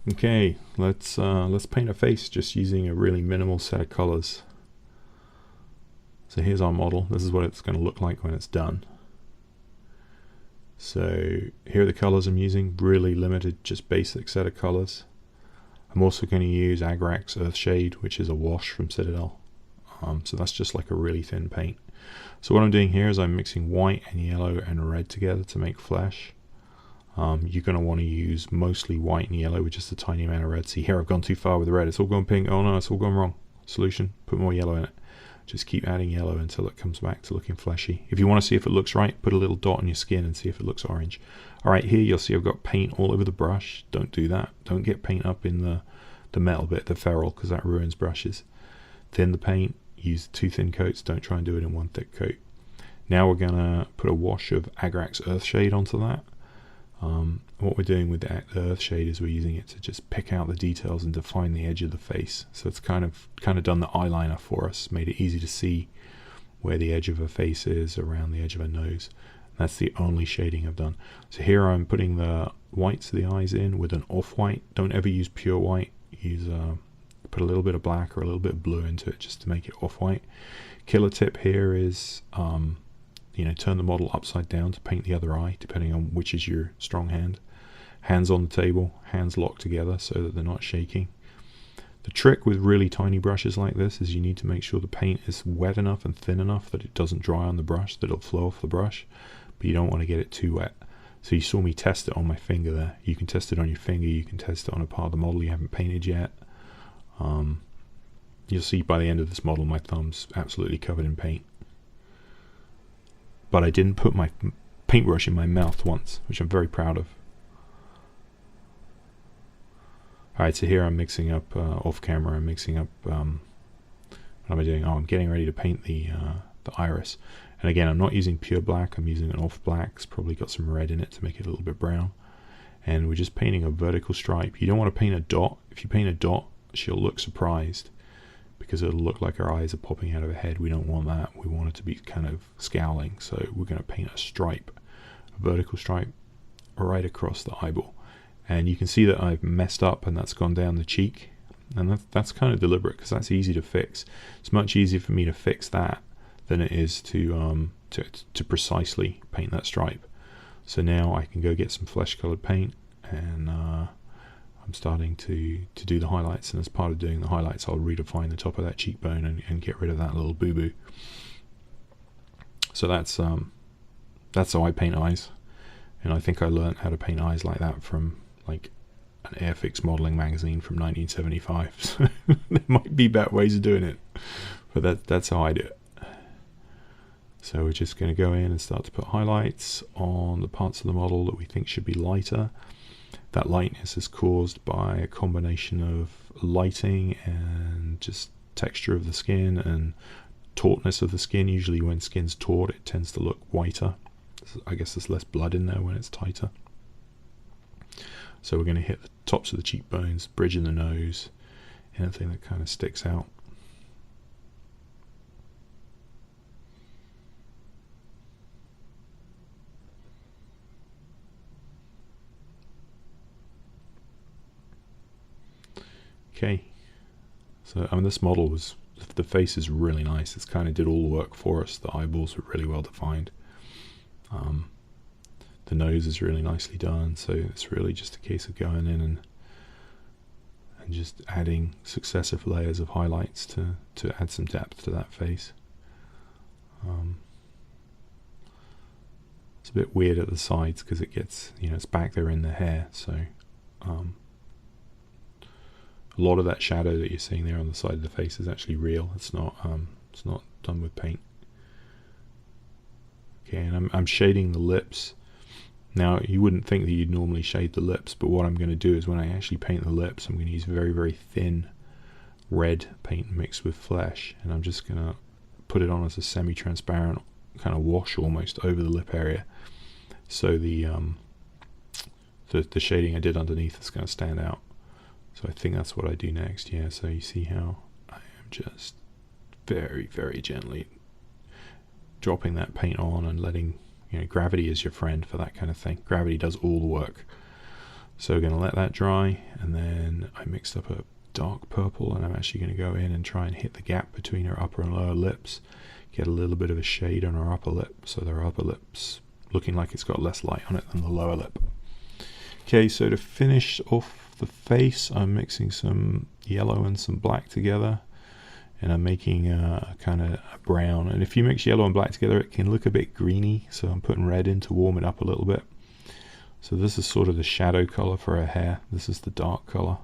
Okay, let's paint a face just using a really minimal set of colors. So here's our model. This is what it's going to look like when it's done. So here are the colors I'm using, really limited, just basic set of colors. I'm also going to use Agrax Earthshade, which is a wash from Citadel. So that's just like a really thin paint. So what I'm doing here is I'm mixing white and yellow and red together to make flesh. You're going to want to use mostly white and yellow with just a tiny amount of red. See here, I've gone too far with the red. It's all gone pink. Oh no, it's all gone wrong. Solution, put more yellow in it. Just keep adding yellow until it comes back to looking fleshy. If you want to see if it looks right, put a little dot on your skin and see if it looks orange. Alright, here you'll see I've got paint all over the brush. Don't do that. Don't get paint up in the metal bit, the ferrule, because that ruins brushes. Thin the paint, use 2 thin coats. Don't try and do it in 1 thick coat. Now we're going to put a wash of Agrax Earthshade onto that. What we're doing with the Earthshade is we're using it to just pick out the details and define the edge of the face. So it's kind of done the eyeliner for us, made it easy to see where the edge of a face is around the edge of a nose. That's the only shading I've done. So here I'm putting the whites of the eyes in with an off-white. Don't ever use pure white. Use put a little bit of black or a little bit of blue into it just to make it off-white. Killer tip here is turn the model upside down to paint the other eye, depending on which is your strong hand. Hands on the table, hands locked together so that they're not shaking. The trick with really tiny brushes like this is you need to make sure the paint is wet enough and thin enough that it doesn't dry on the brush, that it'll flow off the brush, but you don't want to get it too wet. So you saw me test it on my finger there. You can test it on your finger, you can test it on a part of the model you haven't painted yet. You'll see by the end of this model my thumb's absolutely covered in paint. But I didn't put my paintbrush in my mouth once, which I'm very proud of. Alright, so here I'm mixing up, off camera, I'm mixing up, what am I doing? Oh, I'm getting ready to paint the iris. And again, I'm not using pure black, I'm using an off black. It's probably got some red in it to make it a little bit brown. And we're just painting a vertical stripe. You don't want to paint a dot. If you paint a dot, she'll look surprised, because it'll look like her eyes are popping out of her head. We don't want that. We want it to be kind of scowling. So we're going to paint a stripe, a vertical stripe, right across the eyeball. And you can see that I've messed up and that's gone down the cheek. And that's kind of deliberate, because that's easy to fix. It's much easier for me to fix that than it is to precisely paint that stripe. So now I can go get some flesh colored paint, and I'm starting to do the highlights, and as part of doing the highlights I'll redefine the top of that cheekbone and get rid of that little boo-boo. So that's how I paint eyes, and I think I learned how to paint eyes like that from like an Airfix modeling magazine from 1975. So there might be better ways of doing it, but that's how I do it. So we're just going to go in and start to put highlights on the parts of the model that we think should be lighter. That lightness is caused by a combination of lighting and just texture of the skin and tautness of the skin. Usually when skin's taut it tends to look whiter. I guess there's less blood in there when it's tighter. So we're going to hit the tops of the cheekbones, bridge in the nose, anything that kind of sticks out. Okay, so this model was, the face is really nice. It's kind of did all the work for us. The eyeballs were really well defined. The nose is really nicely done, so it's really just a case of going in and just adding successive layers of highlights to add some depth to that face. It's a bit weird at the sides because it gets, it's back there in the hair, so a lot of that shadow that you're seeing there on the side of the face is actually real. It's not done with paint. Okay, and I'm shading the lips. Now you wouldn't think that you'd normally shade the lips, but what I'm going to do is when I actually paint the lips, I'm going to use very, very thin red paint mixed with flesh, and I'm just going to put it on as a semi-transparent kind of wash almost over the lip area, so the shading I did underneath is going to stand out. So I think that's what I do next. Yeah, so you see how I am just very, very gently dropping that paint on and letting, gravity is your friend for that kind of thing. Gravity does all the work. So we're going to let that dry, and then I mixed up a dark purple, and I'm actually going to go in and try and hit the gap between her upper and lower lips, get a little bit of a shade on her upper lip, so their upper lip's looking like it's got less light on it than the lower lip. Okay, so to finish off the face, I'm mixing some yellow and some black together, and I'm making a kind of a brown. And if you mix yellow and black together, it can look a bit greeny, so I'm putting red in to warm it up a little bit. So this is sort of the shadow color for her hair. This is the dark color.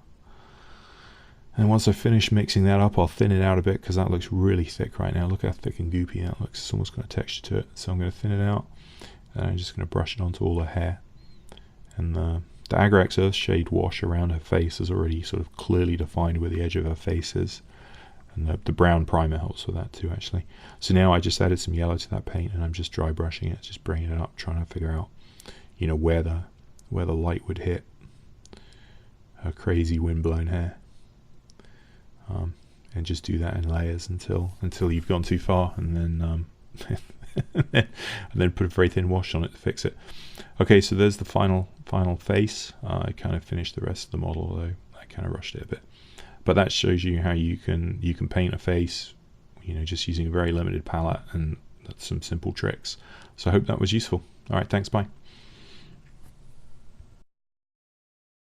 And once I finish mixing that up, I'll thin it out a bit because that looks really thick right now. Look how thick and goopy that looks. It's almost got a texture to it. So I'm going to thin it out, and I'm just going to brush it onto all her hair. And the Agrax Earthshade wash around her face is already sort of clearly defined where the edge of her face is. And the brown primer helps with that too, actually. So now I just added some yellow to that paint, and I'm just dry brushing it, just bringing it up, trying to figure out, you know, where the light would hit her crazy windblown hair. And just do that in layers until you've gone too far, and then and then put a very thin wash on it to fix it. Okay, so there's the final face. I kind of finished the rest of the model, although I kind of rushed it a bit. But that shows you how you can paint a face, you know, just using a very limited palette and some simple tricks. So I hope that was useful. All right, thanks, bye.